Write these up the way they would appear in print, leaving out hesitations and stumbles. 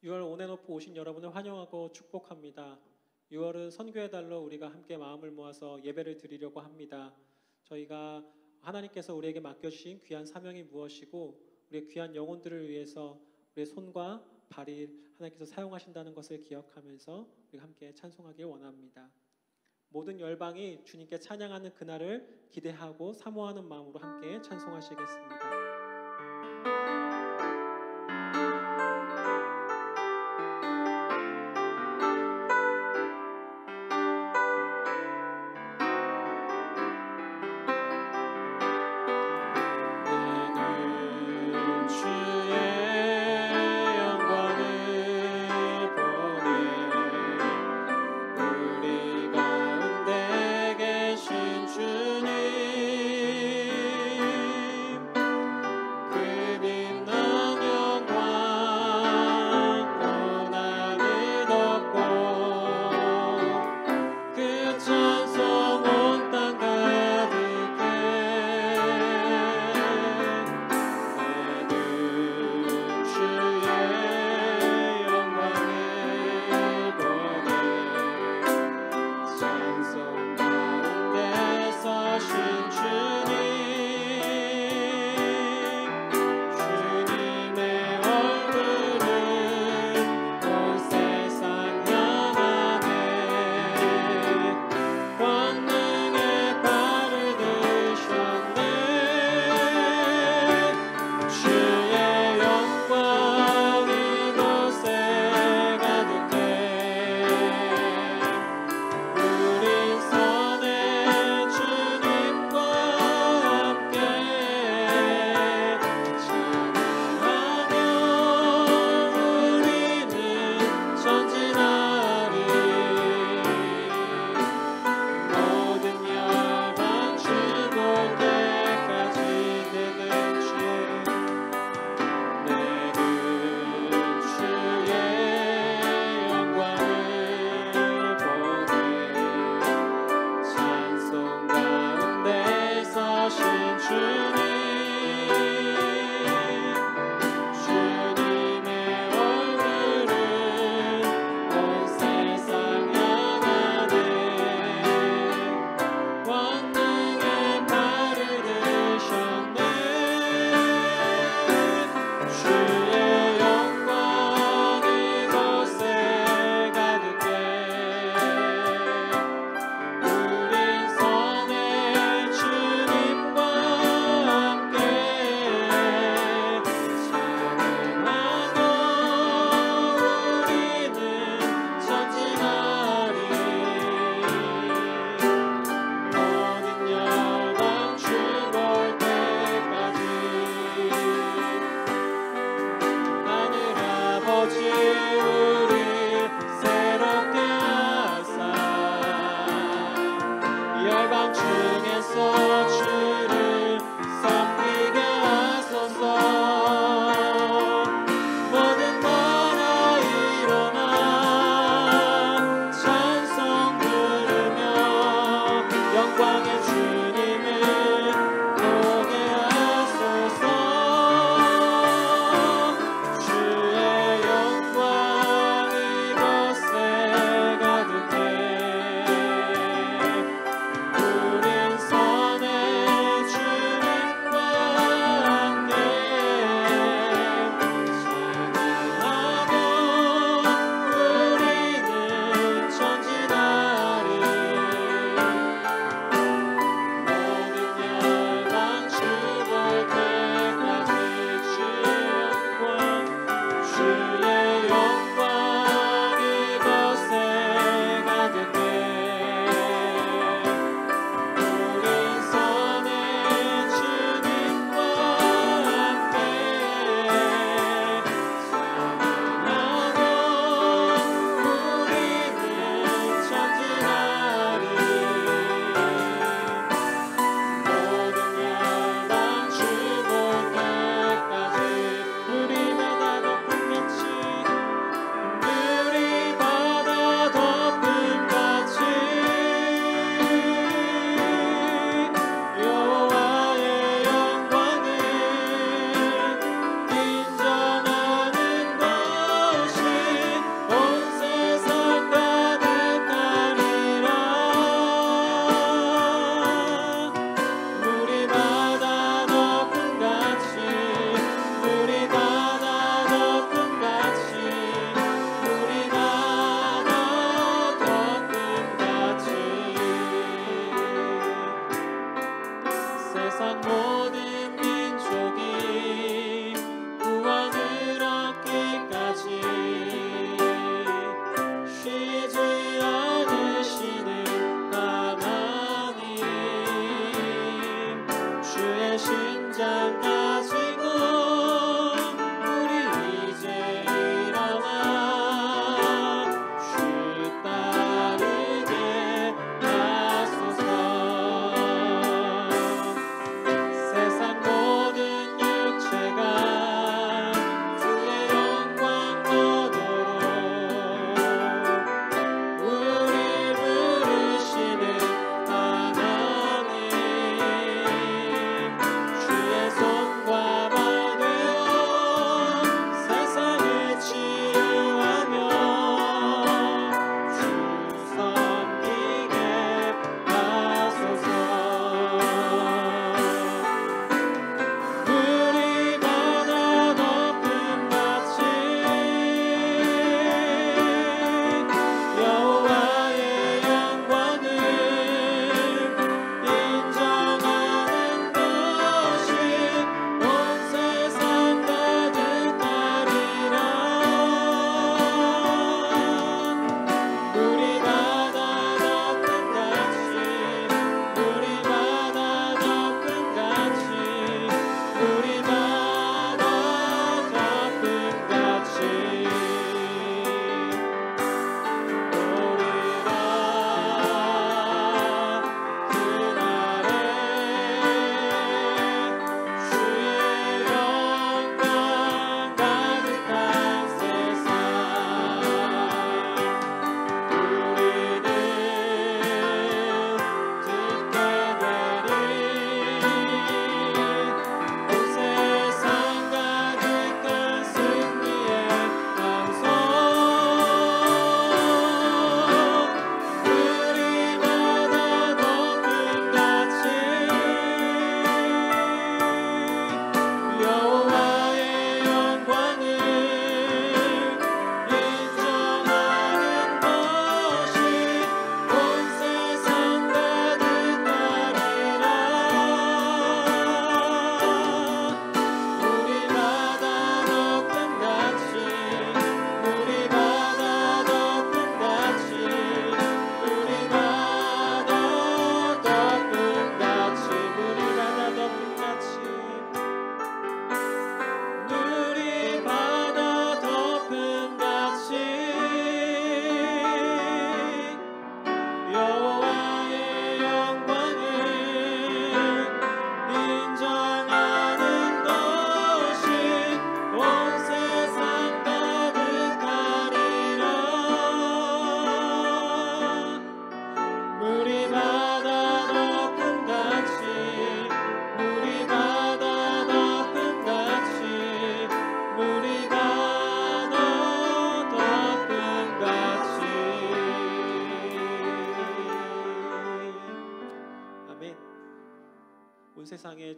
6월 온앤오프 오신 여러분을 환영하고 축복합니다. 6월은 선교의 달로 우리가 함께 마음을 모아서 예배를 드리려고 합니다. 저희가 하나님께서 우리에게 맡겨주신 귀한 사명이 무엇이고 우리의 귀한 영혼들을 위해서 우리의 손과 발이 하나님께서 사용하신다는 것을 기억하면서 우리가 함께 찬송하길 원합니다. 모든 열방이 주님께 찬양하는 그날을 기대하고 사모하는 마음으로 함께 찬송하시겠습니다.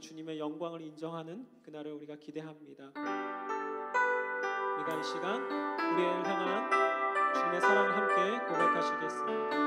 주님의 영광을 인정하는 그날을 우리가 기대합니다. 우리가 이 시간 우리를 향한 주님의 사랑을 함께 고백하시겠습니다.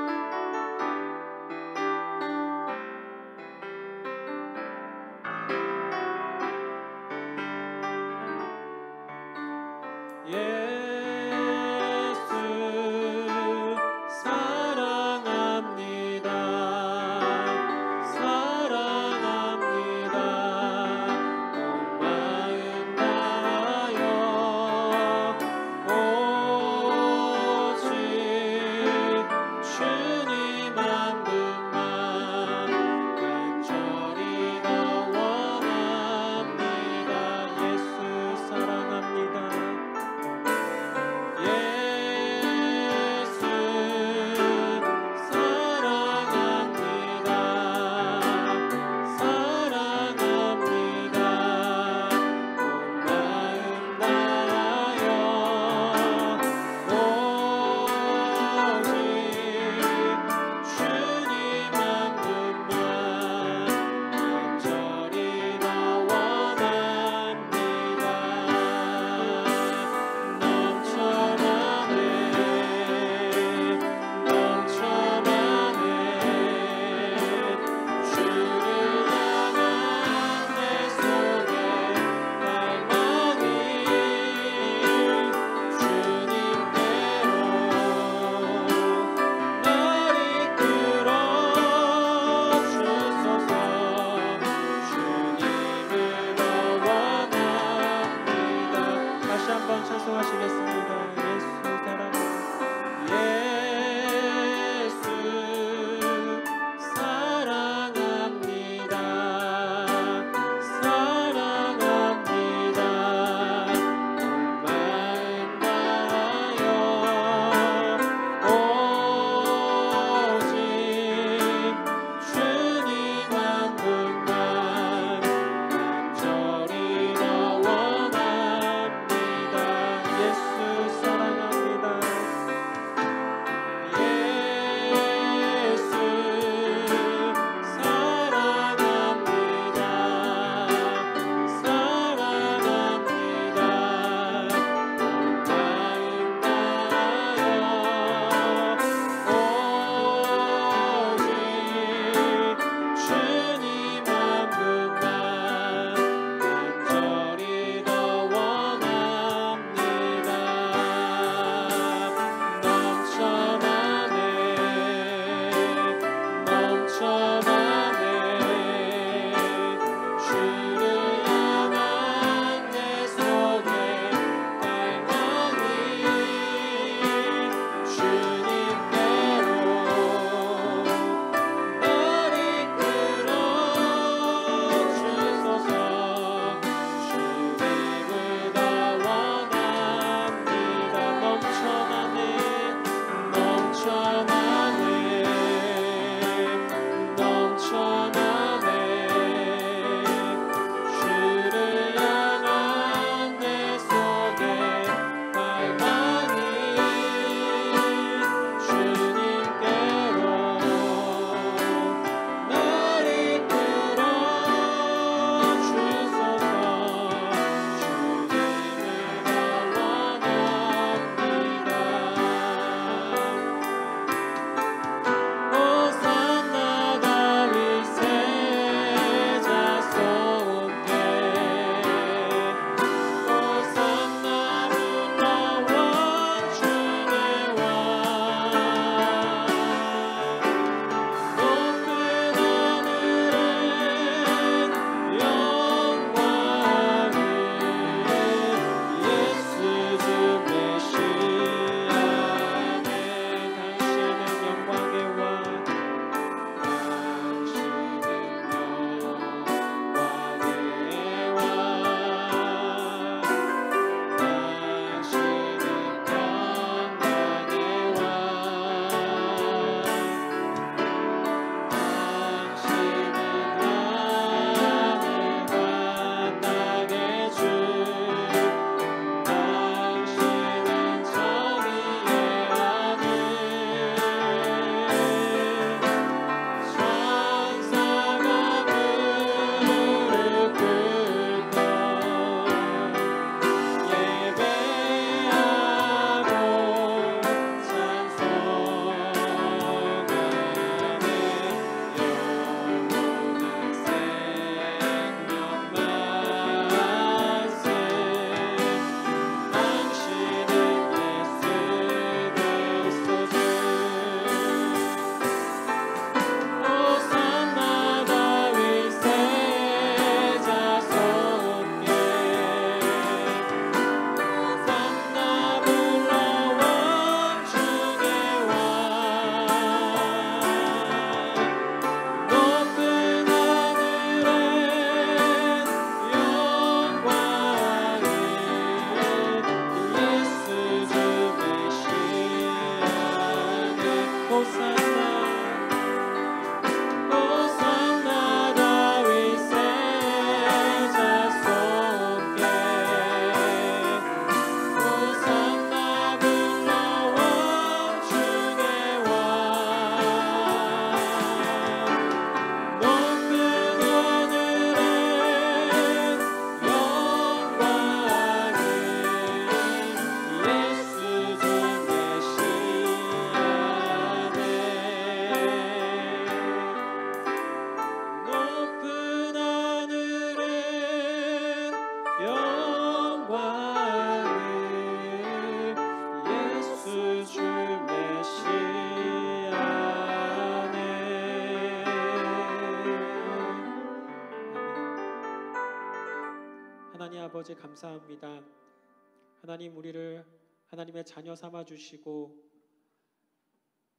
아버지 감사합니다. 하나님, 우리를 하나님의 자녀 삼아 주시고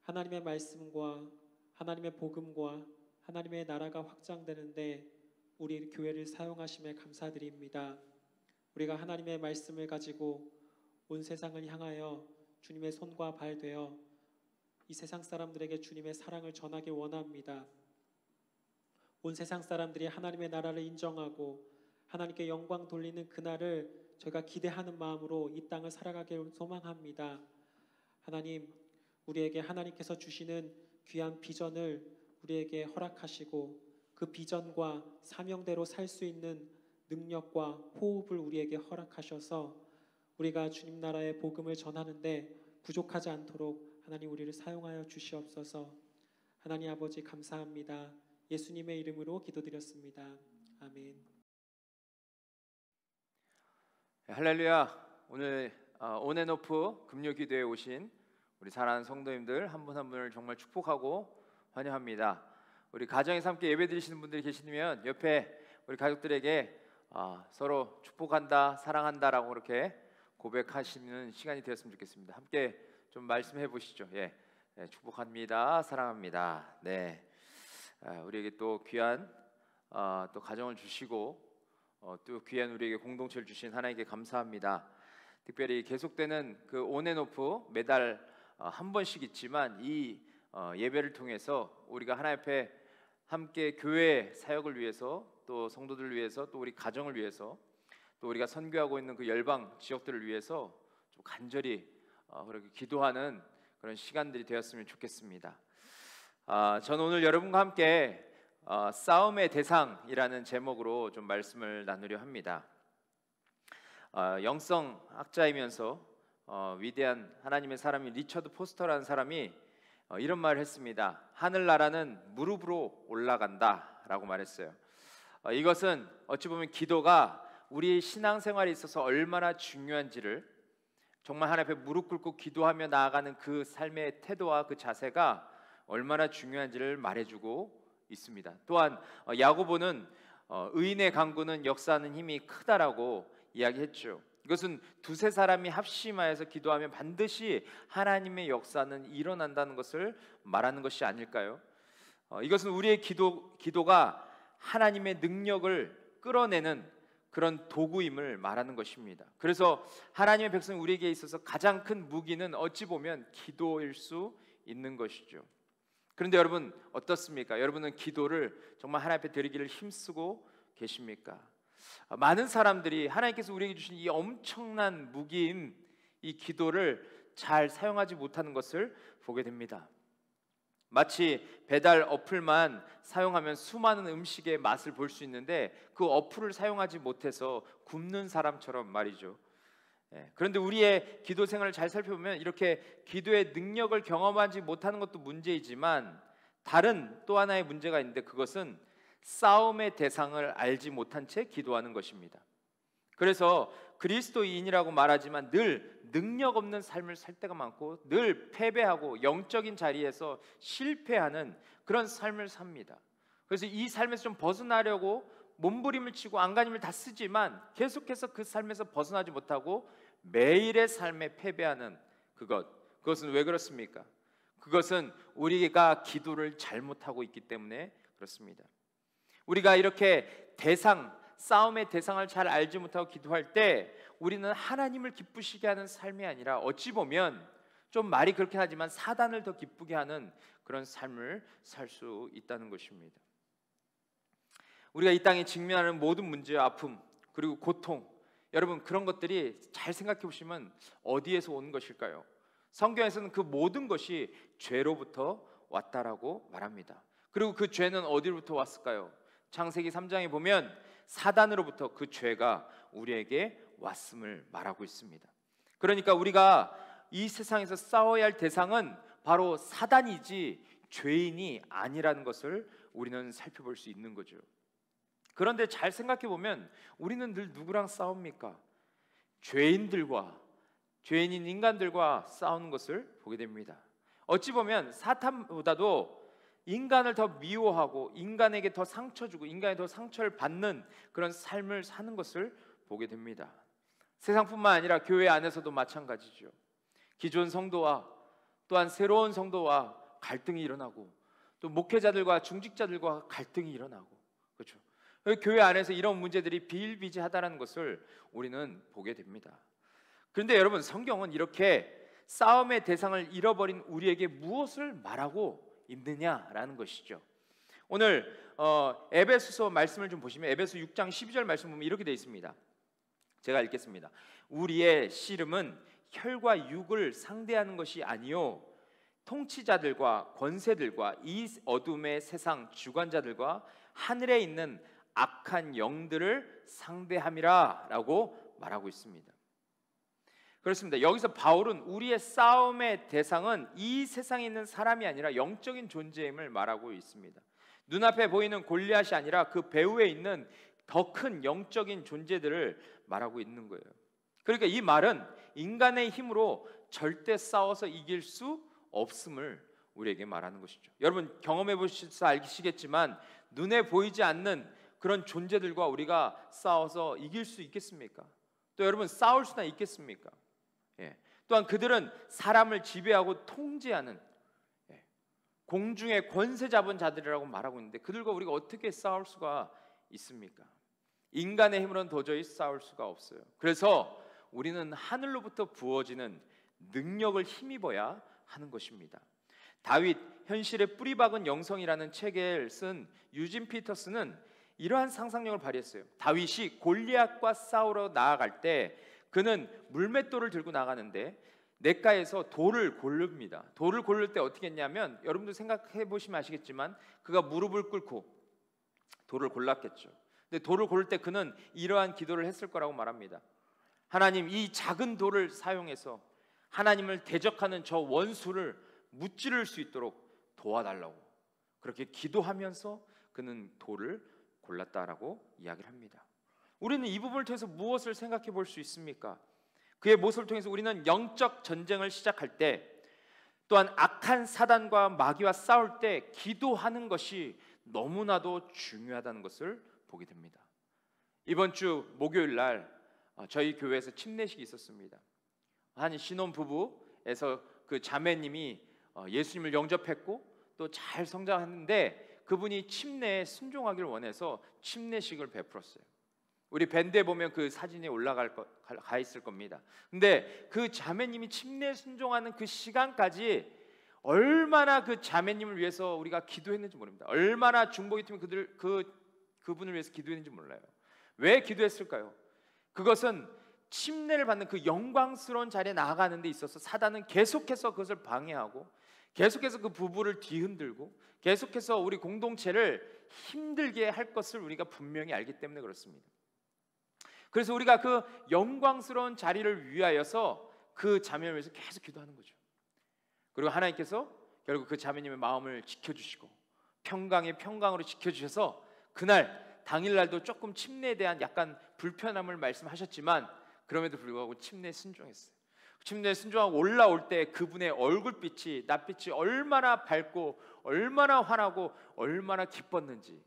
하나님의 말씀과 하나님의 복음과 하나님의 나라가 확장되는데 우리 교회를 사용하심에 감사드립니다. 우리가 하나님의 말씀을 가지고 온 세상을 향하여 주님의 손과 발 되어 이 세상 사람들에게 주님의 사랑을 전하길 원합니다. 온 세상 사람들이 하나님의 나라를 인정하고 하나님께 영광 돌리는 그날을 저희가 기대하는 마음으로 이 땅을 살아가길 소망합니다. 하나님, 우리에게 하나님께서 주시는 귀한 비전을 우리에게 허락하시고 그 비전과 사명대로 살 수 있는 능력과 호흡을 우리에게 허락하셔서 우리가 주님 나라의 복음을 전하는데 부족하지 않도록 하나님 우리를 사용하여 주시옵소서. 하나님 아버지 감사합니다. 예수님의 이름으로 기도드렸습니다. 아멘. 할렐루야. 오늘 온앤오프 금요기도에 오신 우리 사랑하는 성도님들 한 분 한 분을 정말 축복하고 환영합니다. 우리 가정에서 함께 예배드리시는 분들이 계시면 옆에 우리 가족들에게 서로 축복한다, 사랑한다라고 이렇게 고백하시는 시간이 되었으면 좋겠습니다. 함께 좀 말씀해 보시죠. 축복합니다, 사랑합니다. 네, 우리에게 또 귀한 또 가정을 주시고 또 귀한 우리에게 공동체를 주신 하나님께 감사합니다. 특별히 계속되는 그 온앤오프 매달 한 번씩 있지만 이 예배를 통해서 우리가 하나님 앞에 함께 교회 사역을 위해서 또 성도들을 위해서 또 우리 가정을 위해서 또 우리가 선교하고 있는 그 열방 지역들을 위해서 좀 간절히 그렇게 기도하는 그런 시간들이 되었으면 좋겠습니다. 저는 오늘 여러분과 함께 싸움의 대상이라는 제목으로 좀 말씀을 나누려 합니다. 영성학자이면서 위대한 하나님의 사람인 리처드 포스터라는 사람이 이런 말을 했습니다. 하늘나라는 무릎으로 올라간다라고 말했어요. 이것은 어찌 보면 기도가 우리 신앙생활에 있어서 얼마나 중요한지를 정말 하나님 앞에 무릎 꿇고 기도하며 나아가는 그 삶의 태도와 그 자세가 얼마나 중요한지를 말해주고 있습니다. 또한 야고보는 의인의 강구는 역사하는 힘이 크다라고 이야기했죠. 이것은 두세 사람이 합심하여서 기도하면 반드시 하나님의 역사는 일어난다는 것을 말하는 것이 아닐까요? 이것은 우리의 기도가 하나님의 능력을 끌어내는 그런 도구임을 말하는 것입니다. 그래서 하나님의 백성 우리에게 있어서 가장 큰 무기는 어찌 보면 기도일 수 있는 것이죠. 그런데 여러분 어떻습니까? 여러분은 기도를 정말 하나님 앞에 드리기를 힘쓰고 계십니까? 많은 사람들이 하나님께서 우리에게 주신 이 엄청난 무기인 이 기도를 잘 사용하지 못하는 것을 보게 됩니다. 마치 배달 어플만 사용하면 수많은 음식의 맛을 볼 수 있는데 그 어플을 사용하지 못해서 굶는 사람처럼 말이죠. 그런데 우리의 기도 생활을 잘 살펴보면 이렇게 기도의 능력을 경험하지 못하는 것도 문제이지만 다른 또 하나의 문제가 있는데 그것은 싸움의 대상을 알지 못한 채 기도하는 것입니다. 그래서 그리스도인이라고 말하지만 늘 능력 없는 삶을 살 때가 많고 늘 패배하고 영적인 자리에서 실패하는 그런 삶을 삽니다. 그래서 이 삶에서 좀 벗어나려고 몸부림을 치고 안간힘을 다 쓰지만 계속해서 그 삶에서 벗어나지 못하고 매일의 삶에 패배하는 그것은 왜 그렇습니까? 그것은 우리가 기도를 잘못하고 있기 때문에 그렇습니다. 우리가 이렇게 싸움의 대상을 잘 알지 못하고 기도할 때 우리는 하나님을 기쁘시게 하는 삶이 아니라 어찌 보면 좀 말이 그렇긴 하지만 사단을 더 기쁘게 하는 그런 삶을 살 수 있다는 것입니다. 우리가 이 땅에 직면하는 모든 문제와 아픔 그리고 고통, 여러분 그런 것들이 잘 생각해 보시면 어디에서 오는 것일까요? 성경에서는 그 모든 것이 죄로부터 왔다라고 말합니다. 그리고 그 죄는 어디로부터 왔을까요? 창세기 3장에 보면 사단으로부터 그 죄가 우리에게 왔음을 말하고 있습니다. 그러니까 우리가 이 세상에서 싸워야 할 대상은 바로 사단이지 죄인이 아니라는 것을 우리는 살펴볼 수 있는 거죠. 그런데 잘 생각해 보면 우리는 늘 누구랑 싸웁니까? 죄인인 인간들과 싸우는 것을 보게 됩니다. 어찌 보면 사탄보다도 인간을 더 미워하고 인간에게 더 상처 주고 인간에 더 상처를 받는 그런 삶을 사는 것을 보게 됩니다. 세상뿐만 아니라 교회 안에서도 마찬가지죠. 기존 성도와 또한 새로운 성도와 갈등이 일어나고, 또 목회자들과 중직자들과 갈등이 일어나고, 그렇죠. 교회 안에서 이런 문제들이 비일비재하다는 것을 우리는 보게 됩니다. 그런데 여러분, 성경은 이렇게 싸움의 대상을 잃어버린 우리에게 무엇을 말하고 있느냐라는 것이죠. 오늘 에베소서 말씀을 좀 보시면 에베소 6장 12절 말씀 보면 이렇게 되어 있습니다. 제가 읽겠습니다. 우리의 씨름은 혈과 육을 상대하는 것이 아니요 통치자들과 권세들과 이 어둠의 세상 주관자들과 하늘에 있는 악한 영들을 상대함이라 라고 말하고 있습니다. 그렇습니다. 여기서 바울은 우리의 싸움의 대상은 이 세상에 있는 사람이 아니라 영적인 존재임을 말하고 있습니다. 눈앞에 보이는 골리앗이 아니라 그 배후에 있는 더 큰 영적인 존재들을 말하고 있는 거예요. 그러니까 이 말은 인간의 힘으로 절대 싸워서 이길 수 없음을 우리에게 말하는 것이죠. 여러분, 경험해 보셔서 알시겠지만 눈에 보이지 않는 그런 존재들과 우리가 싸워서 이길 수 있겠습니까? 또 여러분, 싸울 수나 있겠습니까? 또한 그들은 사람을 지배하고 통제하는 공중의 권세 잡은 자들이라고 말하고 있는데, 그들과 우리가 어떻게 싸울 수가 있습니까? 인간의 힘으로는 도저히 싸울 수가 없어요. 그래서 우리는 하늘로부터 부어지는 능력을 힘입어야 하는 것입니다. 다윗 현실의 뿌리박은 영성이라는 책을 쓴 유진 피터스는 이러한 상상력을 발휘했어요. 다윗이 골리앗과 싸우러 나아갈 때 그는 물맷돌을 들고 나가는데 냇가에서 돌을 고릅니다. 돌을 고를 때 어떻게 했냐면, 여러분들 생각해 보시면 아시겠지만 그가 무릎을 꿇고 돌을 골랐겠죠. 근데 돌을 고를 때 그는 이러한 기도를 했을 거라고 말합니다. 하나님, 이 작은 돌을 사용해서 하나님을 대적하는 저 원수를 무찌를 수 있도록 도와달라고 그렇게 기도하면서 그는 돌을 골랐다라고 이야기를 합니다. 우리는 이 부분을 통해서 무엇을 생각해 볼 수 있습니까? 그의 모습을 통해서 우리는 영적 전쟁을 시작할 때, 또한 악한 사단과 마귀와 싸울 때 기도하는 것이 너무나도 중요하다는 것을 보게 됩니다. 이번 주 목요일 날 저희 교회에서 침례식이 있었습니다. 한 신혼부부에서 그 자매님이 예수님을 영접했고 또 잘 성장했는데, 그분이 침례에 순종하기를 원해서 침례식을 베풀었어요. 우리 밴드에 보면 그 사진이 가 있을 겁니다. 근데 그 자매님이 침례에 순종하는 그 시간까지 얼마나 그 자매님을 위해서 우리가 기도했는지 모릅니다. 얼마나 중보기 팀이 그분을 위해서 기도했는지 몰라요. 왜 기도했을까요? 그것은 침례를 받는 그 영광스러운 자리에 나아가는 데 있어서 사단은 계속해서 그것을 방해하고, 계속해서 그 부부를 뒤흔들고, 계속해서 우리 공동체를 힘들게 할 것을 우리가 분명히 알기 때문에 그렇습니다. 그래서 우리가 그 영광스러운 자리를 위하여서 그 자매를 위해서 계속 기도하는 거죠. 그리고 하나님께서 결국 그 자매님의 마음을 지켜주시고 평강의 평강으로 지켜주셔서 그날 당일날도 조금 침례에 대한 약간 불편함을 말씀하셨지만 그럼에도 불구하고 침례에 순종했어요. 침례에 순종하고 올라올 때 그분의 얼굴빛이, 낯빛이 얼마나 밝고 얼마나 환하고 얼마나 기뻤는지,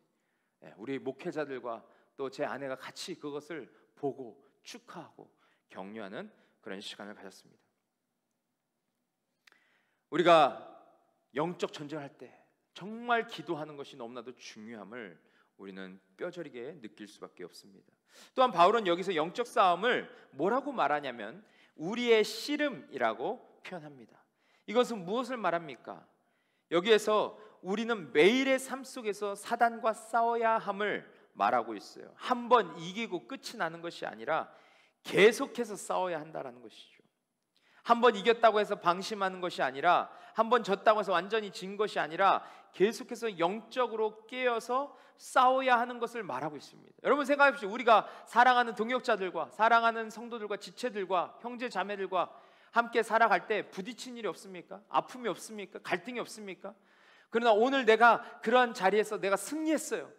우리 목회자들과 또 제 아내가 같이 그것을 보고 축하하고 격려하는 그런 시간을 가졌습니다. 우리가 영적 전쟁을 할 때 정말 기도하는 것이 너무나도 중요함을 우리는 뼈저리게 느낄 수밖에 없습니다. 또한 바울은 여기서 영적 싸움을 뭐라고 말하냐면 우리의 씨름이라고 표현합니다. 이것은 무엇을 말합니까? 여기에서 우리는 매일의 삶 속에서 사단과 싸워야 함을 말하고 있어요. 한 번 이기고 끝이 나는 것이 아니라 계속해서 싸워야 한다는 것이죠. 한 번 이겼다고 해서 방심하는 것이 아니라, 한 번 졌다고 해서 완전히 진 것이 아니라 계속해서 영적으로 깨어서 싸워야 하는 것을 말하고 있습니다. 여러분 생각해 보십시오. 우리가 사랑하는 동역자들과 사랑하는 성도들과 지체들과 형제 자매들과 함께 살아갈 때 부딪힌 일이 없습니까? 아픔이 없습니까? 갈등이 없습니까? 그러나 오늘 내가 그러한 자리에서 내가 승리했어요.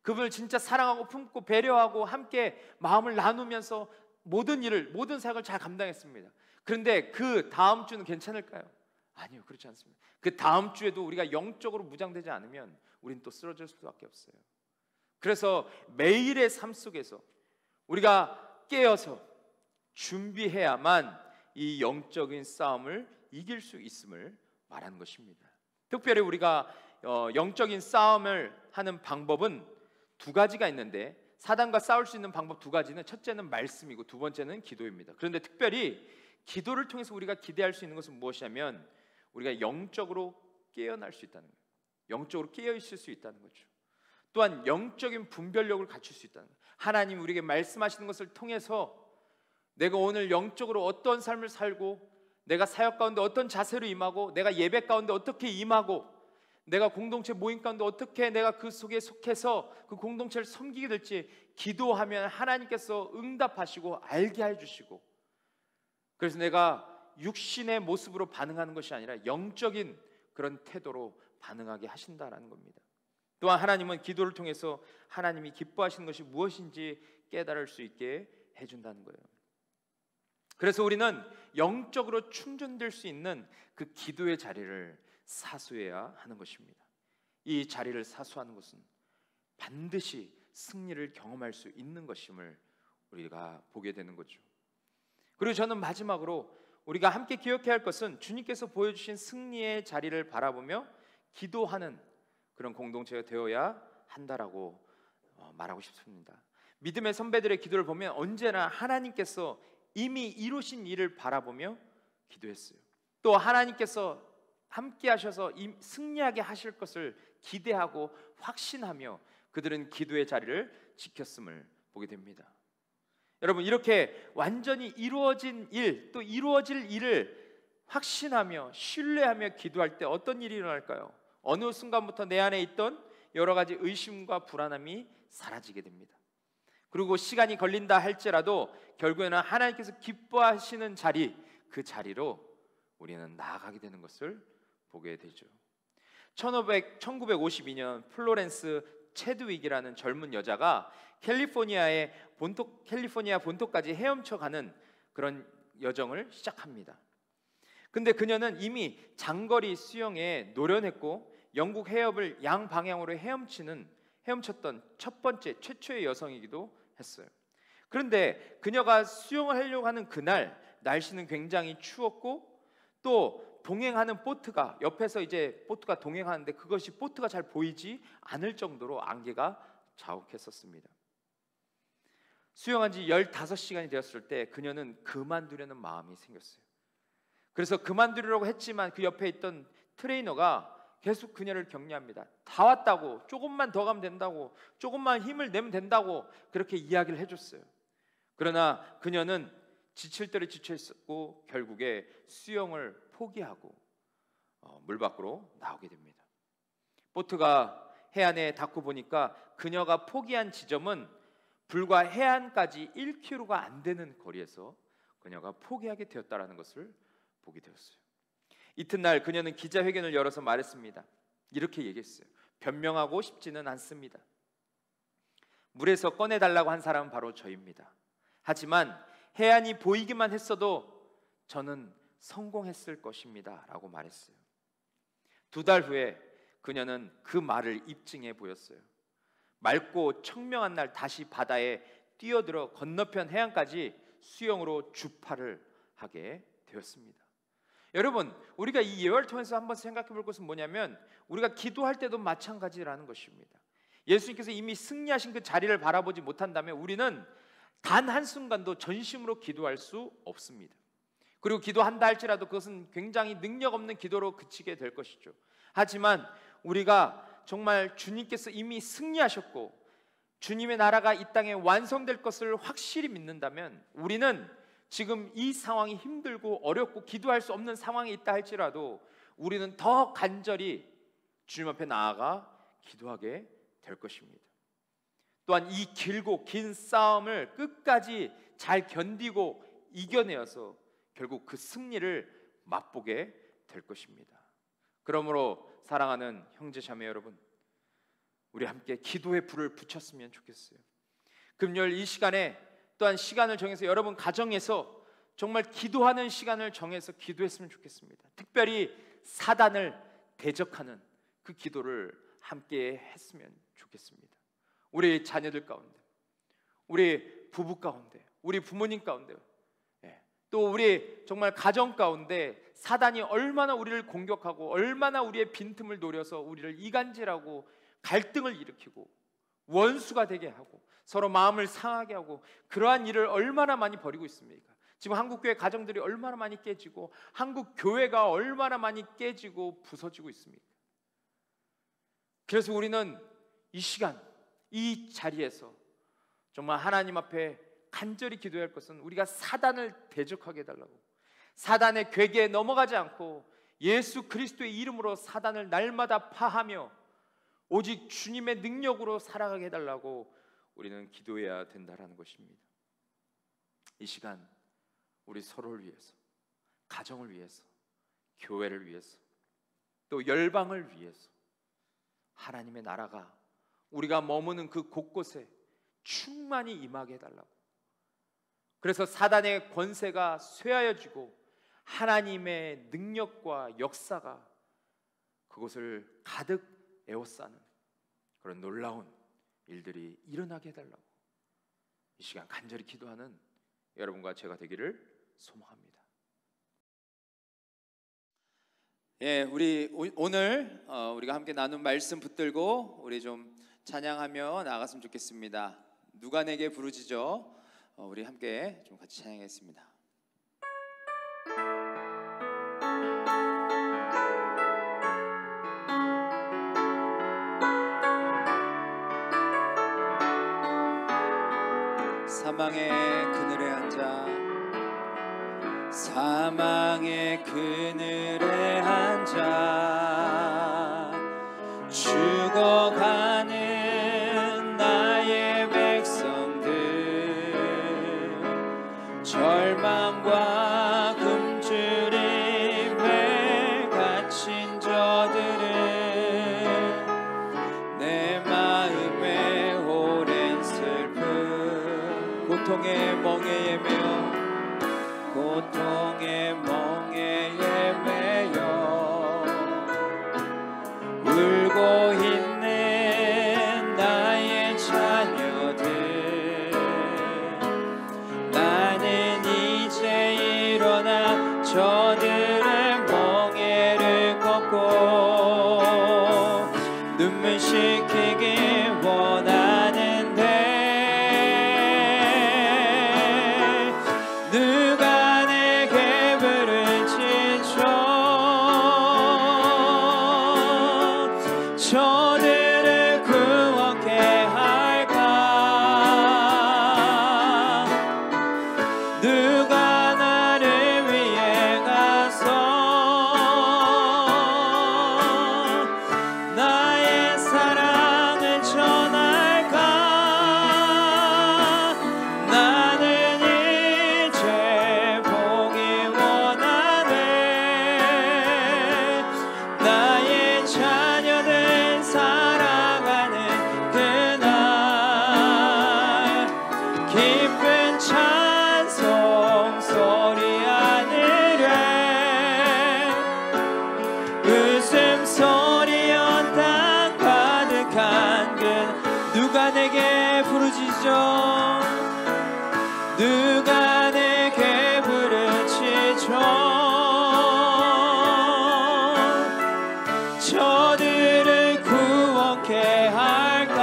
그분을 진짜 사랑하고 품고 배려하고 함께 마음을 나누면서 모든 일을, 모든 사역을 잘 감당했습니다. 그런데 그 다음 주는 괜찮을까요? 아니요, 그렇지 않습니다. 그 다음 주에도 우리가 영적으로 무장되지 않으면 우리는 또 쓰러질 수밖에 없어요. 그래서 매일의 삶 속에서 우리가 깨어서 준비해야만 이 영적인 싸움을 이길 수 있음을 말하는 것입니다. 특별히 우리가 영적인 싸움을 하는 방법은 두 가지가 있는데, 사단과 싸울 수 있는 방법 두 가지는, 첫째는 말씀이고 두 번째는 기도입니다. 그런데 특별히 기도를 통해서 우리가 기대할 수 있는 것은 무엇이냐면, 우리가 영적으로 깨어날 수 있다는 거예요. 영적으로 깨어 있을 수 있다는 거죠. 또한 영적인 분별력을 갖출 수 있다는 거예요. 하나님 우리에게 말씀하시는 것을 통해서 내가 오늘 영적으로 어떤 삶을 살고, 내가 사역 가운데 어떤 자세로 임하고, 내가 예배 가운데 어떻게 임하고, 내가 공동체 모임 가운데 어떻게 내가 그 속에 속해서 그 공동체를 섬기게 될지 기도하면 하나님께서 응답하시고 알게 해주시고, 그래서 내가 육신의 모습으로 반응하는 것이 아니라 영적인 그런 태도로 반응하게 하신다라는 겁니다. 또한 하나님은 기도를 통해서 하나님이 기뻐하시는 것이 무엇인지 깨달을 수 있게 해준다는 거예요. 그래서 우리는 영적으로 충전될 수 있는 그 기도의 자리를 사수해야 하는 것입니다. 이 자리를 사수하는 것은 반드시 승리를 경험할 수 있는 것임을 우리가 보게 되는 거죠. 그리고 저는 마지막으로 우리가 함께 기억해야 할 것은, 주님께서 보여주신 승리의 자리를 바라보며 기도하는 그런 공동체가 되어야 한다라고 말하고 싶습니다. 믿음의 선배들의 기도를 보면 언제나 하나님께서 이미 이루신 일을 바라보며 기도했어요. 또 하나님께서 함께 하셔서 승리하게 하실 것을 기대하고 확신하며 그들은 기도의 자리를 지켰음을 보게 됩니다. 여러분, 이렇게 완전히 이루어진 일, 또 이루어질 일을 확신하며 신뢰하며 기도할 때 어떤 일이 일어날까요? 어느 순간부터 내 안에 있던 여러 가지 의심과 불안함이 사라지게 됩니다. 그리고 시간이 걸린다 할지라도 결국에는 하나님께서 기뻐하시는 자리, 그 자리로 우리는 나아가게 되는 것을 보게 되죠. 1952년 플로렌스 체드윅이라는 젊은 여자가 캘리포니아 본토까지 헤엄쳐가는 그런 여정을 시작합니다. 근데 그녀는 이미 장거리 수영에 노련했고 영국 해협을 양방향으로 헤엄쳤던 첫 번째 최초의 여성이기도 했어요. 그런데 그녀가 수영을 하려고 하는 그날 날씨는 굉장히 추웠고, 또 동행하는 보트가 옆에서 이제 보트가 동행하는데 그것이 보트가 잘 보이지 않을 정도로 안개가 자욱했었습니다. 수영한 지 15시간이 되었을 때 그녀는 그만두려는 마음이 생겼어요. 그래서 그만두려고 했지만 그 옆에 있던 트레이너가 계속 그녀를 격려합니다. 다 왔다고, 조금만 더 가면 된다고, 조금만 힘을 내면 된다고 그렇게 이야기를 해줬어요. 그러나 그녀는 지칠 대로 지쳐 있었고 결국에 수영을 포기하고 물 밖으로 나오게 됩니다. 보트가 해안에 닿고 보니까 그녀가 포기한 지점은 불과 해안까지 1km가 안 되는 거리에서 그녀가 포기하게 되었다라는 것을 보게 되었어요. 이튿날 그녀는 기자회견을 열어서 말했습니다. 이렇게 얘기했어요. 변명하고 싶지는 않습니다. 물에서 꺼내달라고 한 사람은 바로 저입니다. 하지만 해안이 보이기만 했어도 저는 성공했을 것입니다 라고 말했어요. 2달 후에 그녀는 그 말을 입증해 보였어요. 맑고 청명한 날 다시 바다에 뛰어들어 건너편 해안까지 수영으로 주파를 하게 되었습니다. 여러분, 우리가 이 예화를 통해서 한번 생각해 볼 것은 뭐냐면, 우리가 기도할 때도 마찬가지라는 것입니다. 예수님께서 이미 승리하신 그 자리를 바라보지 못한다면 우리는 단 한순간도 전심으로 기도할 수 없습니다. 그리고 기도한다 할지라도 그것은 굉장히 능력 없는 기도로 그치게 될 것이죠. 하지만 우리가 정말 주님께서 이미 승리하셨고 주님의 나라가 이 땅에 완성될 것을 확실히 믿는다면, 우리는 지금 이 상황이 힘들고 어렵고 기도할 수 없는 상황에 있다 할지라도 우리는 더 간절히 주님 앞에 나아가 기도하게 될 것입니다. 또한 이 길고 긴 싸움을 끝까지 잘 견디고 이겨내어서 결국 그 승리를 맛보게 될 것입니다. 그러므로 사랑하는 형제자매 여러분, 우리 함께 기도의 불을 붙였으면 좋겠어요. 금요일 이 시간에 또한 시간을 정해서 여러분 가정에서 정말 기도하는 시간을 정해서 기도했으면 좋겠습니다. 특별히 사단을 대적하는 그 기도를 함께 했으면 좋겠습니다. 우리 자녀들 가운데, 우리 부부 가운데, 우리 부모님 가운데, 또 우리 정말 가정 가운데 사단이 얼마나 우리를 공격하고 얼마나 우리의 빈틈을 노려서 우리를 이간질하고 갈등을 일으키고 원수가 되게 하고 서로 마음을 상하게 하고 그러한 일을 얼마나 많이 벌이고 있습니까? 지금 한국교회 가정들이 얼마나 많이 깨지고 한국교회가 얼마나 많이 깨지고 부서지고 있습니까? 그래서 우리는 이 시간, 이 자리에서 정말 하나님 앞에 간절히 기도할 것은 우리가 사단을 대적하게 해달라고, 사단의 괴계에 넘어가지 않고 예수 그리스도의 이름으로 사단을 날마다 파하며 오직 주님의 능력으로 살아가게 해달라고 우리는 기도해야 된다는 것입니다. 이 시간 우리 서로를 위해서, 가정을 위해서, 교회를 위해서, 또 열방을 위해서 하나님의 나라가 우리가 머무는 그 곳곳에 충만히 임하게 해달라고, 그래서 사단의 권세가 쇠하여지고 하나님의 능력과 역사가 그곳을 가득 에워싸는 그런 놀라운 일들이 일어나게 해달라고 이 시간 간절히 기도하는 여러분과 제가 되기를 소망합니다. 우리 오늘 우리가 함께 나눈 말씀 붙들고 우리 좀 찬양하며 나아갔으면 좋겠습니다. 누가 내게 부르짖어, 우리 함께 좀 같이 찬양하겠습니다. 사망의 그늘에 앉아, 사망의 그늘에 앉아 죽어가는 나의 백성들, 절망과 굶주림에 갇힌 저들은 내 마음에 오랜 슬픔, 고통의 멍에 매여, 고통의 멍에 매여 울고 있는 나의 자녀들, 나는 이제 일어나 저들의 멍에를 걷고 눈물 식히기 원하는데 누가 내게 부르짖어 저들을 구원케 할까? 누가 나를 위해 가서 나의 사랑을 전할까? 나는 이제 보기 원하네. 나의 자녀들 사랑하는 그날 기쁜 찬송 소리 하늘에 웃음소리여 땅 가득한 누가 내게 부르짖어, 누가 내게 부르짖어 저들을 구원케 할까?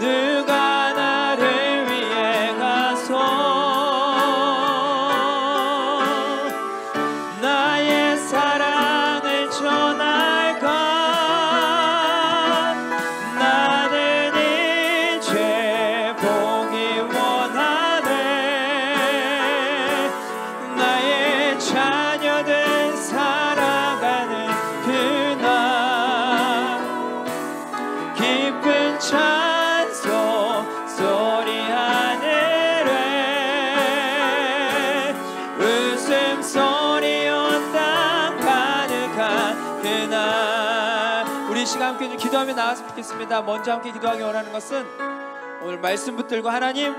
누가 나를 위해 가서 나의 사랑을 전할까? 나는 이제 보기 원하네. 나의 자녀들 살아가는 그날 기쁜 찬송 소리 하늘에 웃음소리여 땅 가득한 그날. 우리 시간 함께 기도하며 나갔으면 좋겠습니다. 먼저 함께 기도하기 원하는 것은 오늘 말씀 붙들고 하나님,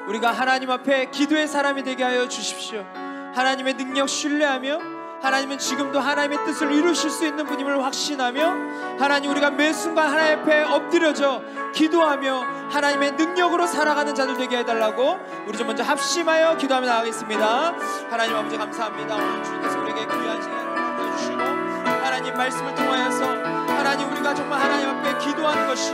우리가 하나님 앞에 기도의 사람이 되게 하여 주십시오. 하나님의 능력 신뢰하며 하나님은 지금도 하나님의 뜻을 이루실 수 있는 분임을 확신하며 하나님 우리가 매 순간 하나님 앞에 엎드려져 기도하며 하나님의 능력으로 살아가는 자들 되게 해달라고 우리 좀 먼저 합심하여 기도하며 나가겠습니다. 하나님 아버지 감사합니다. 오늘 주님께서 우리에게 귀한 시간을 보여주시고 하나님 말씀을 통하여서 하나님 우리가 정말 하나님 앞에 기도하는 것이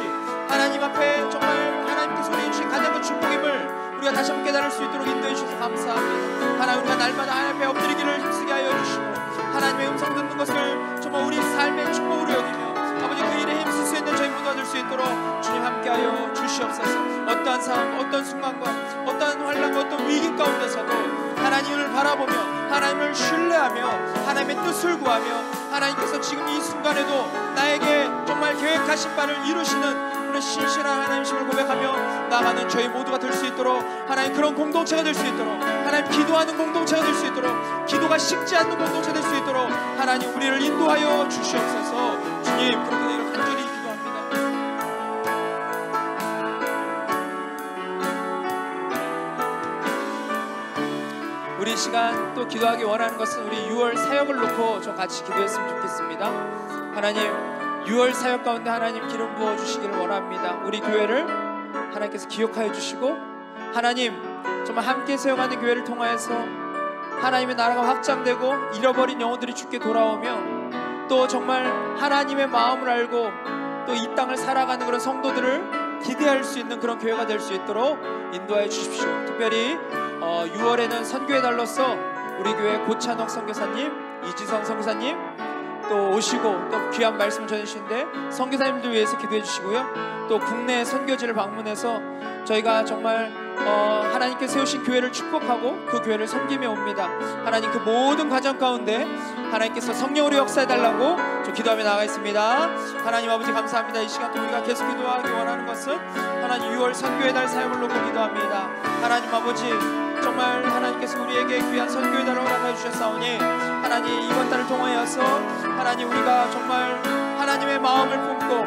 하나님 앞에 정말 하나님께서 우리에게 주신 가장 큰 축복임을 우리가 다시 한번 깨달을 수 있도록 인도해 주셔서 감사합니다. 하나님 우리가 날마다 하나님 앞에 엎드리기를 힘쓰게 하여 주시고 하나님의 음성 듣는 것을 정말 우리 삶의 축복으로 여기며 아버지 그 일에 힘쓸 수 있는 저희 모두가 될 수 있도록 주님 함께하여 주시옵소서. 어떠한 상황, 어떤 순간과 어떠한 환난과 어떤 위기 가운데서도 하나님을 바라보며 하나님을 신뢰하며 하나님의 뜻을 구하며 하나님께서 지금 이 순간에도 나에게 정말 계획하신 바를 이루시는 그런 신실한 하나님심을 고백하며 나가는 저희 모두가 될 수 있도록 하나님 그런 공동체가 될 수 있도록 하나님 기도하는 공동체가 될 수 있도록 기도가 식지 않는 공동체가 될 수 있도록 하나님 우리를 인도하여 주시옵소서. 주님 그렇게 되기를 간절히 기도합니다. 우리 시간 또 기도하기 원하는 것은 우리 6월 사역을 놓고 좀 같이 기도했으면 좋겠습니다. 하나님 6월 사역 가운데 하나님 기름 부어주시기를 원합니다. 우리 교회를 하나님께서 기억하여 주시고 하나님 정말 함께 세워가는 교회를 통하여서 하나님의 나라가 확장되고 잃어버린 영혼들이 주께 돌아오며 또 정말 하나님의 마음을 알고 또 이 땅을 살아가는 그런 성도들을 기대할 수 있는 그런 교회가 될 수 있도록 인도하여 주십시오. 특별히 6월에는 선교의 달로서 우리 교회 고찬옥 선교사님, 이지성 선교사님 또 오시고 또 귀한 말씀을 전해주시는데 선교사님들 위해서 기도해 주시고요. 또 국내 선교지를 방문해서 저희가 정말 하나님께 세우신 교회를 축복하고 그 교회를 섬기며 옵니다. 하나님 그 모든 과정 가운데 하나님께서 성령으로 역사해달라고 좀 기도하며 나가겠습니다. 하나님 아버지 감사합니다. 이 시간 또 우리가 계속 기도하기 원하는 것은 하나님 6월 선교의 달 사역을 놓고 기도합니다. 하나님 아버지 정말 하나님께서 우리에게 귀한 선교의 달을 허락해 주셨사오니 하나님 이번 달을 통하여서 하나님 우리가 정말 하나님의 마음을 품고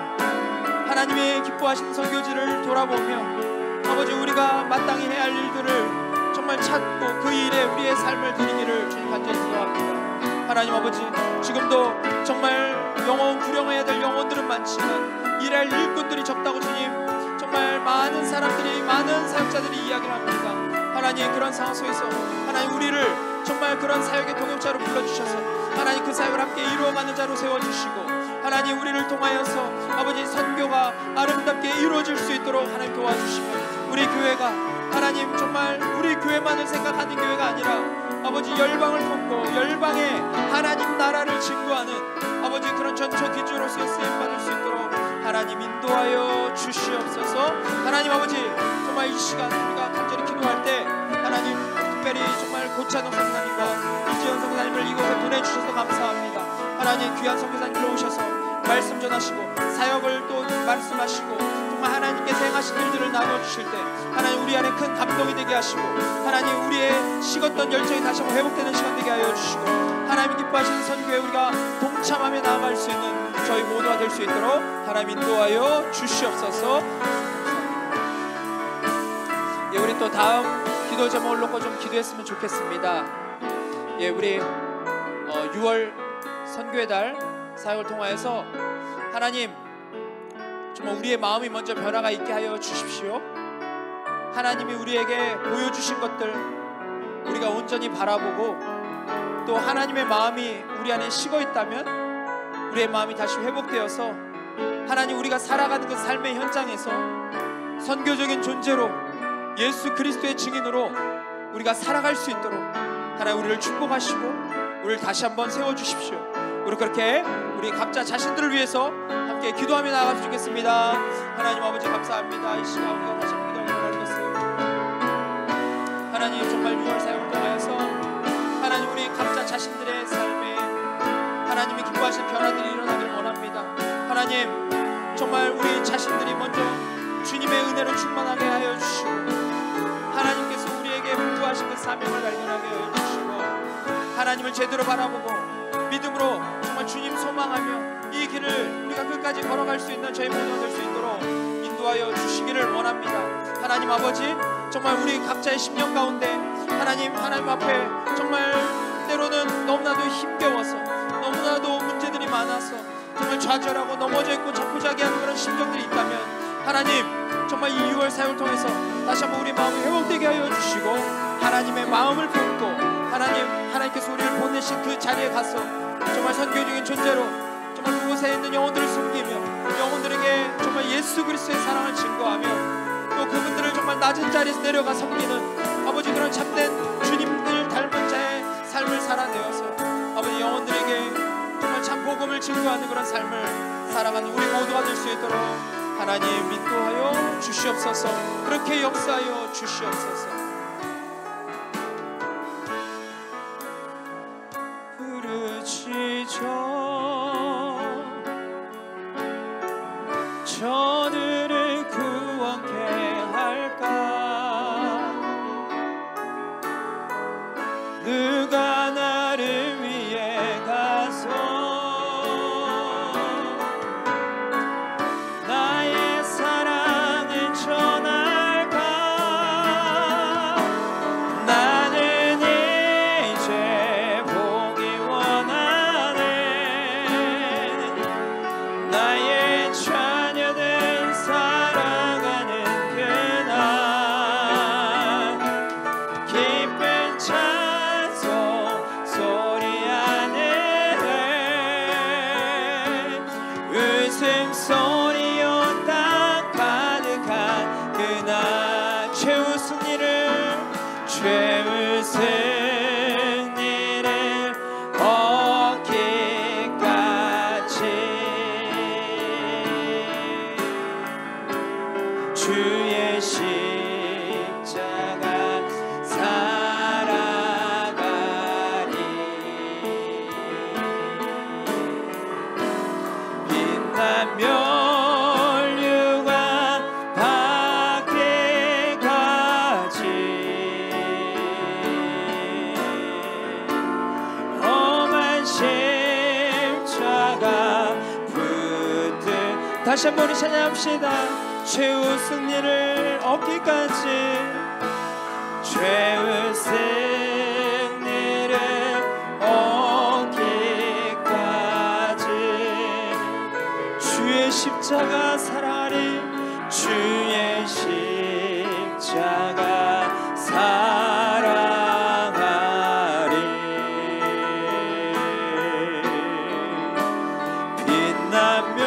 하나님의 기뻐하시는 선교지를 돌아보며 아버지 우리가 마땅히 해야 할 일들을 정말 찾고 그 일에 우리의 삶을 드리기를 주님 간절히 기도합니다. 하나님 아버지 지금도 정말 영혼 구령해야 될 영혼들은 많지만 일할 일꾼들이 적다고 주님 정말 많은 사람들이 많은 사역자들이 이야기를 합니다. 하나님 그런 상황 속에서 하나님 우리를 정말 그런 사역의 동역자로 불러주셔서 하나님 그 사역을 함께 이루어가는 자로 세워주시고 하나님 우리를 통하여서 아버지 선교가 아름답게 이루어질 수 있도록 하나님 도와주시고 우리 교회가 하나님 정말 우리 교회만을 생각하는 교회가 아니라 아버지 열방을 품고 열방의 하나님 나라를 증거하는 아버지 그런 전초 기주로서의 쓰임받을 수 있도록 하나님 인도하여 주시옵소서. 하나님 아버지 정말 이 시간 우리가 간절히 기도할 때 하나님 특별히 정말 고찬옥 선교사님과 이지영 선교사님을 이곳에 보내주셔서 감사합니다. 하나님 귀한 선교사님들 오셔서 말씀 전하시고 사역을 또 말씀하시고 정말 하나님께서 행하신 일들을 나눠주실 때 하나님 우리 안에 큰 감동이 되게 하시고 하나님 우리의 식었던 열정이 다시 한번 회복되는 시간 되게 하여 주시고 하나님 기뻐하시는 선교에 우리가 동참하며 나아갈 수 있는 저희 모두가 될 수 있도록 하나님 인도하여 주시옵소서. 예, 우리 또 다음 기도 제목을 놓고 좀 기도했으면 좋겠습니다. 예, 우리 6월 선교의 달 사역을 통하여서 하나님 정말 우리의 마음이 먼저 변화가 있게 하여 주십시오. 하나님이 우리에게 보여주신 것들 우리가 온전히 바라보고 또 하나님의 마음이 우리 안에 식어 있다면 우리의 마음이 다시 회복되어서 하나님 우리가 살아가는 그 삶의 현장에서 선교적인 존재로 예수 그리스도의 증인으로 우리가 살아갈 수 있도록 하나님 우리를 축복하시고 우리를 다시 한번 세워주십시오. 우리 그렇게 우리 각자 자신들을 위해서 함께 기도하며 나아가면 좋겠습니다. 하나님 아버지 감사합니다. 이 시간 우리가 다시 한번 기도하며 나아가는 것을 하나님 정말 6월 사역을 통하여서 하나님 우리 각자 자신들의 삶에 하나님이 기뻐하시는 변화들이 일어나기를 원합니다. 하나님 정말 우리 자신들이 먼저 주님의 은혜로 충만하게 하여 주시고 하나님께서 우리에게 부여하신 그 사명을 발견하게 하여 주시고 하나님을 제대로 바라보고 믿음으로 정말 주님 소망하며 이 길을 우리가 끝까지 걸어갈 수 있는 저희 모두가 될 수 있도록 인도하여 주시기를 원합니다. 하나님 아버지 정말 우리 각자의 심령 가운데 하나님 앞에 정말 때로는 너무나도 힘겨워서, 너무나도 문제들이 많아서 정말 좌절하고 넘어져 있고 자포자기하는 그런 심정들이 있다면, 하나님 정말 이 6월 사역을 통해서 다시 한번 우리 마음이 회복되게 하여 주시고, 하나님의 마음을 품고 하나님께서 우리를 보내신 그 자리에 가서 정말 선교적인 존재로 정말 그곳에 있는 영혼들을 섬기며 영혼들에게 정말 예수 그리스도의 사랑을 증거하며, 또 그분들을 정말 낮은 자리에서 내려가 섬기는 아버지 그런 참된 주님을 닮은 자의 삶을 살아내어서 아버지 영혼들에게 정말 참 복음을 증거하는 그런 삶을 살아가는 우리 모두가 될 수 있도록 하나님 인도하여 주시옵소서. 그렇게 역사하여 주시옵소서. 부르짖어 저들을 구원케 할까? 누가 나를 위해 가서 나의 사랑을 전할까? 나는 이제 보기 원하네. 나의 자녀들 사랑하는 그날 기쁜 찬송 소리 안에 웃음소리요 땅 가득한 그날 최우승 일을 얻기까지 주의 십자가 살아가리. 빛나며 멸류관 받기까지 험한 십자가 붙들. 다시 한번 우리 찬양합시다. 최우승 일을 얻기까지, 최우승 일을 얻기까지 주의 십자가 살아가리. 주의 십자가 살아가리. 빛나며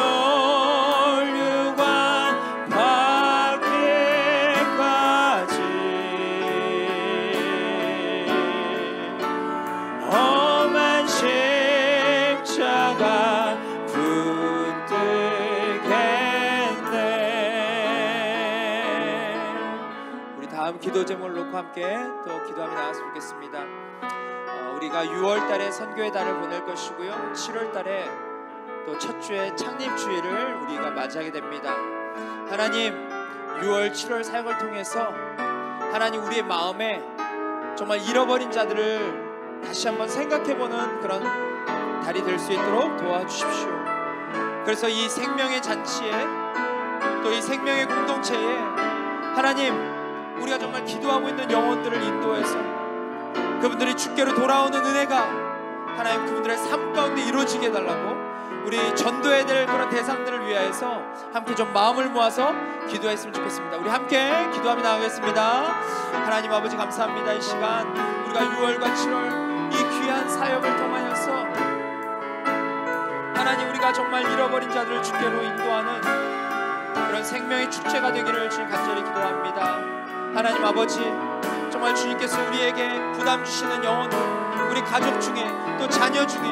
험한 십자가 붙들겠네. 우리 다음 기도 제목을 놓고 함께 또 기도하며 나갔으면 좋겠습니다. 우리가 6월 달에 선교의 달을 보낼 것이고요, 7월 달에 또 첫 주의 창립 주일을 우리가 맞이하게 됩니다. 하나님 6월 7월 사역을 통해서 하나님 우리의 마음에 정말 잃어버린 자들을 다시 한번 생각해보는 그런 달이 될 수 있도록 도와주십시오. 그래서 이 생명의 잔치에 또 이 생명의 공동체에 하나님 우리가 정말 기도하고 있는 영혼들을 인도해서 그분들이 주께로 돌아오는 은혜가 하나님 그분들의 삶 가운데 이루어지게 해달라고 우리 전도해야 될 그런 대상들을 위하여서 함께 좀 마음을 모아서 기도했으면 좋겠습니다. 우리 함께 기도하며 나가겠습니다. 하나님 아버지 감사합니다. 이 시간 우리가 6월과 7월 이 귀한 사역을 통하여서 하나님 우리가 정말 잃어버린 자들을 주께로 인도하는 그런 생명의 축제가 되기를 주님 간절히 기도합니다. 하나님 아버지 정말 주님께서 우리에게 부담 주시는 영혼들, 우리 가족 중에 또 자녀 중에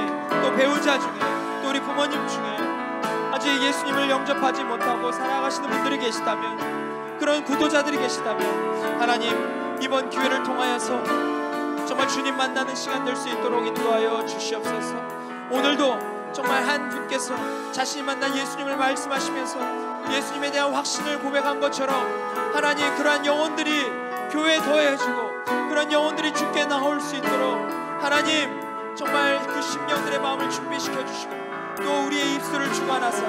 또 배우자 중에 또 우리 부모님 중에 아직 예수님을 영접하지 못하고 살아가시는 분들이 계시다면, 그런 구도자들이 계시다면 하나님 이번 기회를 통하여서 정말 주님 만나는 시간 될 수 있도록 인도하여 주시옵소서. 오늘도 정말 한 분께서 자신이 만난 예수님을 말씀하시면서 예수님에 대한 확신을 고백한 것처럼 하나님 그러한 영혼들이 교회에 더해지고 그런 영혼들이 주께 나올 수 있도록 하나님 정말 그 심령들의 마음을 준비시켜 주시고 또 우리의 입술을 주관하사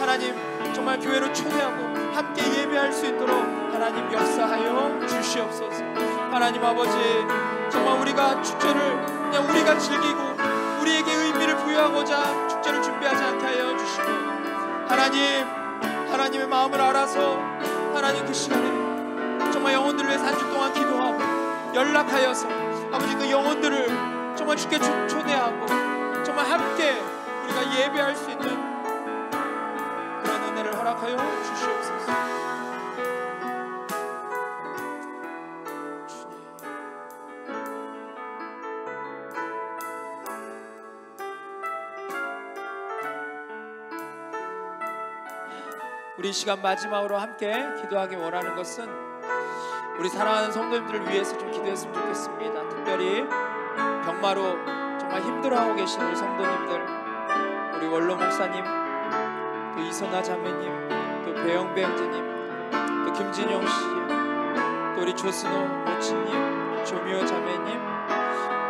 하나님 정말 교회로 초대하고 함께 예배할 수 있도록 하나님 역사하여 주시옵소서. 하나님 아버지, 정말 우리가 축제를 그냥 우리가 즐기고 우리에게 의미를 부여하고자 축제를 준비하지 않게 하여 주시고, 하나님의 마음을 알아서 하나님 그 시간에 정말 영혼들을 위해서 한 주 동안 기도하고 연락하여서 아버지 그 영혼들을 정말 주께 초대하고 정말 함께 우리가 예배할 수 있는 그런 은혜를 허락하여 주시옵소서. 우리 이 시간 마지막으로 함께 기도하기 원하는 것은 우리 사랑하는 성도님들을 위해서 좀 기도했으면 좋겠습니다. 특별히 병마로 정말 힘들어하고 계신 우리 성도님들, 우리 원로 목사님, 또 이선아 자매님, 또 배영배 형제님, 또 김진영 씨, 또 우리 조순호 모치님, 조미호 자매님,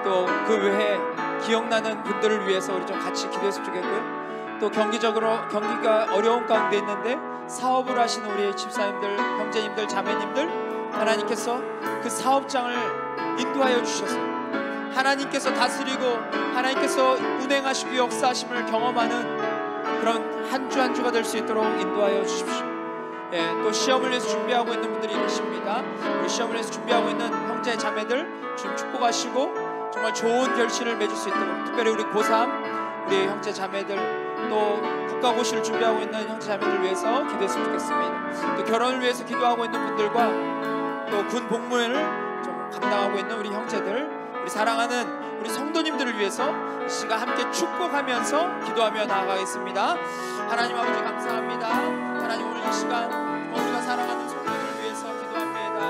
또 그 외에 기억나는 분들을 위해서 우리 좀 같이 기도했으면 좋겠고요. 또 경기가 어려운 가운데 있는데 사업을 하시는 우리 집사님들, 형제님들, 자매님들, 하나님께서 그 사업장을 인도하여 주셔서 하나님께서 다스리고 하나님께서 운행하시고 역사하심을 경험하는 그런 한 주 한 주가 될 수 있도록 인도하여 주십시오. 또 시험을 위해서 준비하고 있는 분들이 계십니다. 우리 시험을 위해서 준비하고 있는 형제 자매들 주님 축복하시고 정말 좋은 결실을 맺을 수 있도록, 특별히 우리 고3 우리 형제 자매들, 또 국가고시를 준비하고 있는 형제 자매들을 위해서 기도했으면 좋겠습니다. 또 결혼을 위해서 기도하고 있는 분들과 또 군 복무를 좀 감당하고 있는 우리 형제들, 우리 사랑하는 우리 성도님들을 위해서 이 시간 함께 축복하면서 기도하며 나아가겠습니다. 하나님 아버지 감사합니다. 하나님 오늘 이 시간 우리가 사랑하는 성도들을 위해서 기도합니다.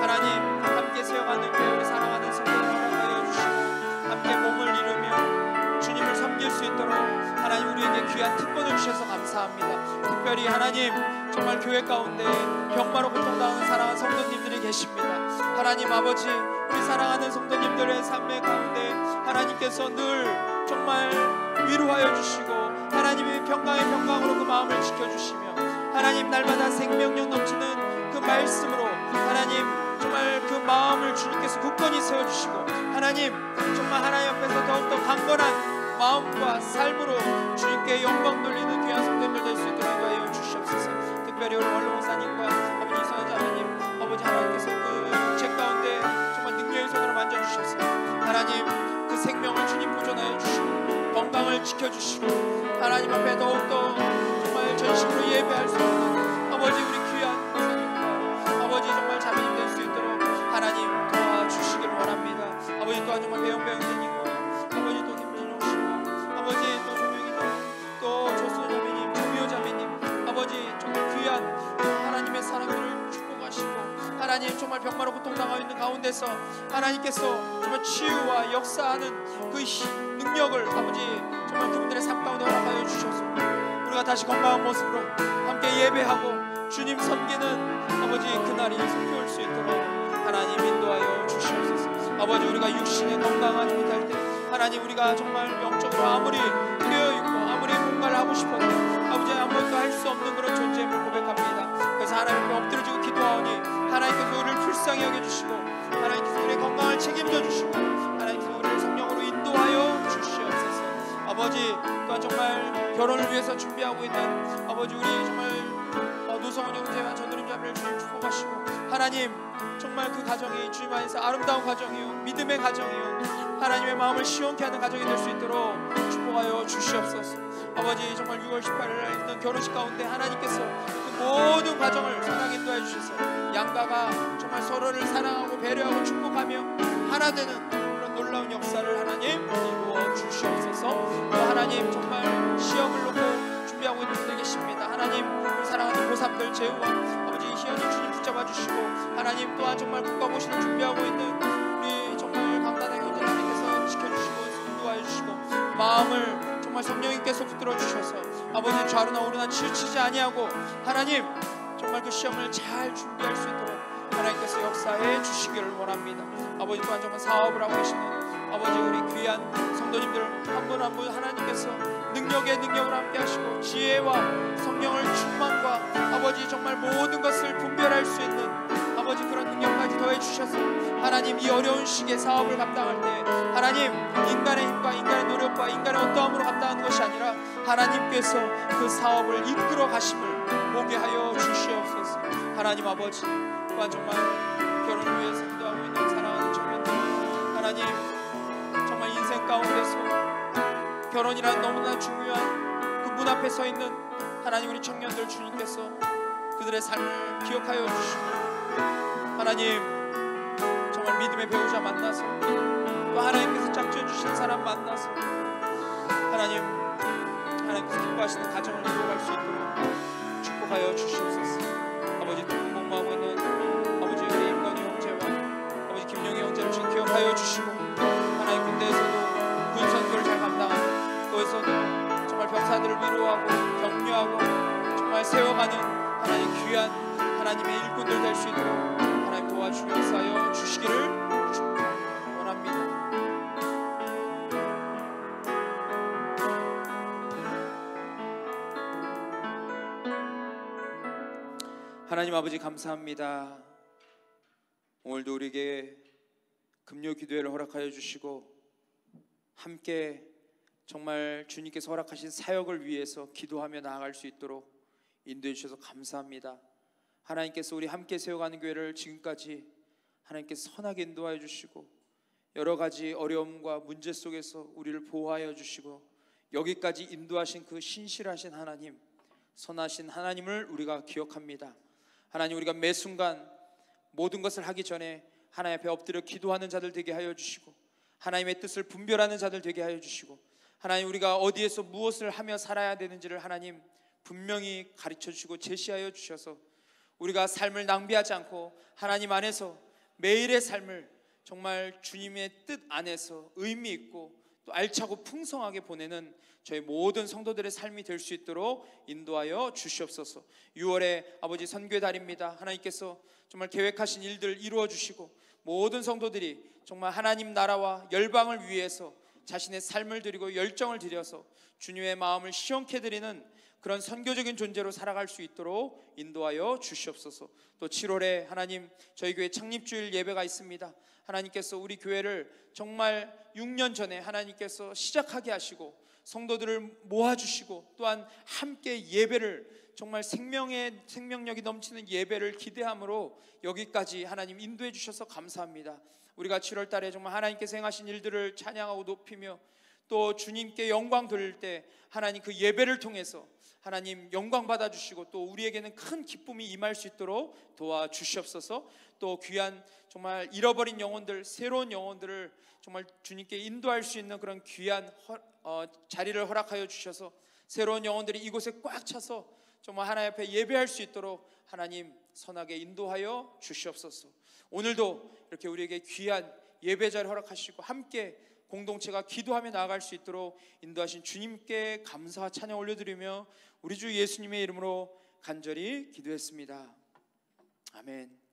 하나님 함께 세워가는 교회 우리 사랑하는 성도들 허락하여 주시고 함께 몸을 이루며 주님을 섬길 수 있도록 하나님 우리에게 귀한 특권을 주셔서 감사합니다. 특별히 하나님 정말 교회 가운데 병마로 고통당하는 사랑하는 성도님들이 계십니다. 하나님 아버지 우리 사랑하는 성도님들의 삶의 가운데 하나님께서 늘 정말 위로하여 주시고 하나님의 평강의 평강으로 그 마음을 지켜주시며 하나님 날마다 생명력 넘치는 그 말씀으로 하나님 정말 그 마음을 주님께서 굳건히 세워주시고 하나님 정말 하나님 앞에서 더욱더 강건한 마음과 삶으로 주님께 영광 돌리는 귀한 성도님들 될 수 있도록 인도하여 주시옵소서. 특별히 우리 원로 목사님과 아버지 이선아 자매님, 아버지 하나님께서 그 책 가운데 정말 능력의 손으로 만져주셔서 하나님 그 생명을 주님 보존하여 주시고 건강을 지켜주시고 하나님 앞에 더욱더 정말 전심으로 예배할 수 있는 아버지 우리 귀한 목사님과 아버지 정말 자매님 될 수 있도록 하나님 도와주시기를 원합니다. 아버지 또한 정말 배영배 형제님과 아버지 또 김진용 씨와 아버지 또 조명이도 또 조수 자매님, 조미호 자매님, 아버지 정말 귀한 하나님의 사랑들을 축복하시고 하나님 정말 병마로 고통당하고 있는 가운데서 하나님께서 정말 치유와 역사하는 그 능력을 아버지 정말 그분들의 삶 가운데 허락하여 주셔서 우리가 다시 건강한 모습으로 함께 예배하고 주님 섬기는 아버지 그날이 손겨올 수 있도록 하나님 인도하여 주시옵소서. 아버지 우리가 육신에 건강하지 못할 때 하나님 우리가 정말 영적으로 아무리 깨어있고 아무리 뭔가를 하고 싶어도 아버지 아무것도 할 수 없는 그런 존재임을 고백합니다. 그래서 하나님 앞에 엎드려지고 기도하오니 하나님께서 우리를 불쌍히 여겨주시고 하나님께서 우리의 건강을 책임져 주시고 하나님께서 우리를 성령으로 인도하여 주시옵소서. 아버지 또한 정말 결혼을 위해서 준비하고 있는 아버지 우리 정말 노성원 형제와 전우림 자매를 주님 축복하시고 하나님 정말 그 가정이 주님 안에서 아름다운 가정이요 믿음의 가정이요 하나님의 마음을 시원케 하는 가정이 될 수 있도록 축복하여 주시옵소서. 아버지 정말 6월 18일에 있는 결혼식 가운데 하나님께서 그 모든 과정을 선하게 인도해 주셔서 양가가 정말 서로를 사랑하고 배려하고 축복하며 하나 되는 그런 놀라운 역사를 하나님 이루어 주시옵소서. 또 하나님 정말 시험을 놓고 준비하고 있는 분들 계십니다. 하나님 우리 사랑하는 고3들 재우와 아버지 희연이 주님 붙잡아 주시고 하나님 또한 정말 국가고시를 준비하고 있는 우리 정말 강단의 형제 하나님께서 지켜주시고 인도하여 주시고 마음을 정말 성령님께서 붙들어 주셔서 아버지 좌로나 우로나 치우치지 아니하고 하나님 정말 그 시험을 잘 준비할 수 있도록 하나님께서 역사해 주시기를 원합니다. 아버지 또한 정말 사업을 하고 계시는 아버지 우리 귀한 성도님들 한 분 한 분 하나님께서 능력의 능력을 함께 하시고 지혜와 성령을 충만과 아버지 정말 모든 것을 분별할 수 있는 아버지 그런 능력까지 더해 주셔서 하나님 이 어려운 시기에 사업을 감당할 때 하나님 인간의 힘과 인간의 노력과 인간의 어떠함으로 감당하는 것이 아니라 하나님께서 그 사업을 이끌어 가심을 보게 하여 주시옵소서. 하나님 아버지 또한 정말 결혼을 위해서 기도하고 있는 사랑하는 청년들 하나님 정말 인생 가운데서 결혼이란 너무나 중요한 그 문 앞에 서 있는 하나님 우리 청년들 주님께서 그들의 삶을 기억하여 주시고 하나님 정말 믿음의 배우자 만나서 또 하나님께서 짝지어 주신 사람 만나서 하나님께서 기뻐하시는 가정을 이루어갈 수 있도록 축복하여 주시옵소서. 아버지 또 공부하고 있는 아버지 우리 임건희 형제와 아버지 김영희 형제를 주님 기억하여 주시고 하나님 군대에서도 군선교를 잘 감당하고 또에서도 정말 병사들을 위로하고 격려하고 정말 세워가는 하나님 귀한 하나님의 일꾼들 될 수 있도록 하나님 도와주시어 주시기를 원합니다. 하나님 아버지 감사합니다. 오늘도 우리에게 금요 기도회를 허락하여 주시고 함께 정말 주님께서 허락하신 사역을 위해서 기도하며 나아갈 수 있도록 인도해 주셔서 감사합니다. 하나님께서 우리 함께 세워가는 교회를 지금까지 하나님께서 선하게 인도하여 주시고 여러 가지 어려움과 문제 속에서 우리를 보호하여 주시고 여기까지 인도하신 그 신실하신 하나님, 선하신 하나님을 우리가 기억합니다. 하나님 우리가 매 순간 모든 것을 하기 전에 하나님 앞에 엎드려 기도하는 자들 되게 하여 주시고 하나님의 뜻을 분별하는 자들 되게 하여 주시고 하나님 우리가 어디에서 무엇을 하며 살아야 되는지를 하나님 분명히 가르쳐 주시고 제시하여 주셔서 우리가 삶을 낭비하지 않고 하나님 안에서 매일의 삶을 정말 주님의 뜻 안에서 의미 있고 또 알차고 풍성하게 보내는 저희 모든 성도들의 삶이 될 수 있도록 인도하여 주시옵소서. 6월에 아버지 선교의 달입니다. 하나님께서 정말 계획하신 일들 이루어 주시고 모든 성도들이 정말 하나님 나라와 열방을 위해서 자신의 삶을 드리고 열정을 들여서 주님의 마음을 시원케 드리는 그런 선교적인 존재로 살아갈 수 있도록 인도하여 주시옵소서. 또 7월에 하나님 저희 교회 창립주일 예배가 있습니다. 하나님께서 우리 교회를 정말 6년 전에 하나님께서 시작하게 하시고 성도들을 모아주시고 또한 함께 예배를 정말 생명력이 넘치는 예배를 기대함으로 여기까지 하나님 인도해 주셔서 감사합니다. 우리가 7월 달에 정말 하나님께서 행하신 일들을 찬양하고 높이며 또 주님께 영광 돌릴 때 하나님 그 예배를 통해서 하나님 영광 받아주시고 또 우리에게는 큰 기쁨이 임할 수 있도록 도와주시옵소서. 또 귀한 정말 잃어버린 영혼들, 새로운 영혼들을 정말 주님께 인도할 수 있는 그런 귀한 자리를 허락하여 주셔서 새로운 영혼들이 이곳에 꽉 차서 정말 하나님 앞에 예배할 수 있도록 하나님 선하게 인도하여 주시옵소서. 오늘도 이렇게 우리에게 귀한 예배자를 허락하시고 함께 공동체가 기도하며 나아갈 수 있도록 인도하신 주님께 감사와 찬양 올려드리며 우리 주 예수님의 이름으로 간절히 기도했습니다. 아멘.